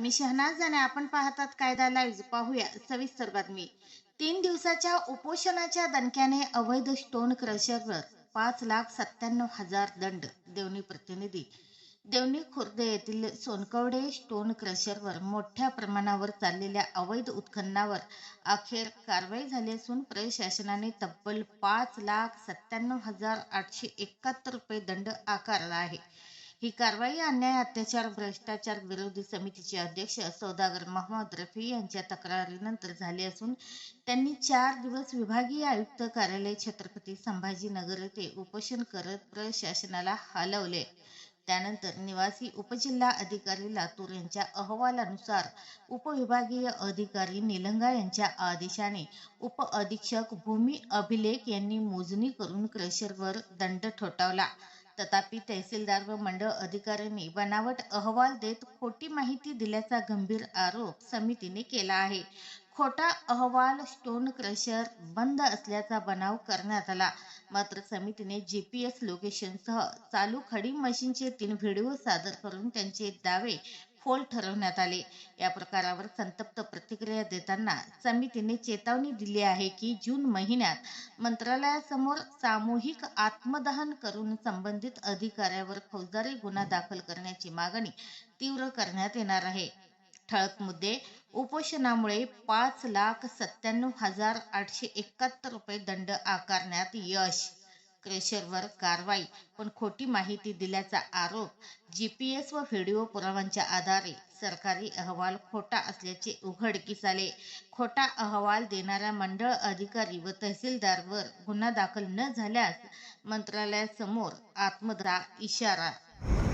मी शहनाज आणि आपण पाहतात कायदा लाईव्ह. पाहूया सविस्तर बातमी. 3 दिवसाच्या उपोषणाच्या दणक्याने अवैध स्टोन क्रशरवर 5,97,000 दंड. देवणी प्रतिनिधी. देवणी खुर्द येथील सोनकवडे स्टोन क्रशरवर मोठ्या प्रमाणावर चाललेल्या अवैध उत्खननावर अखेर कारवाई झाली असून प्रशासनाने तब्बल 5,97,871 रुपये दंड आकारला आहे. ही कारवाई अन्याय, अत्याचार, भ्रष्टाचार विरोधी समितीचे अध्यक्ष सौदागर मोहम्मद रफी यांच्या तक्रारीनंतर झाली असून त्यांनी 4 दिवस विभागीय आयुक्त कार्यालय छत्रपती संभाजीनगर येथे उपोषण करत प्रशासनाला हलवले. त्यानंतर निवासी उपजिल्हा अधिकारी लातूर यांच्या अहवालानुसार उपविभागीय अधिकारी निलंगा यांच्या आदेशाने उपअधीक्षक भूमी अभिलेख यांनी मोजणी करून क्रशरवर दंड ठोठावला. तथापि तहसीलदार व मंडळ अधिकाऱ्यांनी बनावट अहवाल देत खोटी माहिती दिल्याचा गंभीर आरोप समितीने केला आहे. खोटा अहवाल, स्टोन क्रशर बंद असल्याचा बनाव करण्यात आला. मात्र समितीने GPS लोकेशनसह चालू खडी मशीनचे 3 व्हिडिओ सादर करून त्यांचे दावे फोल ठरवण्यात आले. या प्रकारावर संतप्त प्रतिक्रिया देताना समितीने चेतावणी दिली आहे की जून महिन्यात मंत्रालयासमोर सामूहिक आत्मदहन करून संबंधित अधिकाऱ्यावर फौजदारी गुन्हा दाखल करण्याची मागणी तीव्र करण्यात येणार आहे. ठळक मुद्दे. उपोषणामुळे 5,97,871 रुपये दंड आकारण्यात यश. क्रशरवर कारवाई पण खोटी माहिती दिल्याचा आरोप. GPS व व्हिडिओ पुराव्यांच्या आधारे सरकारी अहवाल खोटा असल्याचे उघडकीस आले. खोटा अहवाल देणाऱ्या मंडळ अधिकारी व तहसीलदारवर गुन्हा दाखल न झाल्यास मंत्रालयासमोर आत्मदहनाचा इशारा.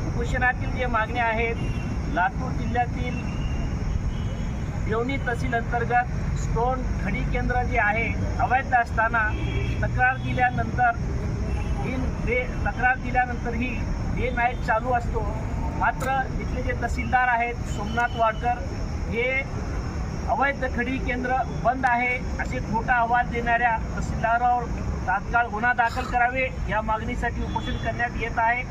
उपोषणातील जे मागण्या आहेत, लातूर जिल्ह्यातील देवणी तहसील अंतर्गत स्टोन खडी केंद्र जे आहे अवैध असताना तक्रार दिल्यानंतरही डे नाईट चालू असतो. मात्र इथले जे तहसीलदार आहेत सोमनाथ वाडकर हे अवैध खडी केंद्र बंद आहे असे खोटा अहवाल देणाऱ्या तहसीलदारावर तात्काळ गुन्हा दाखल करावे या मागणीसाठी उपोषण करण्यात येत आहे.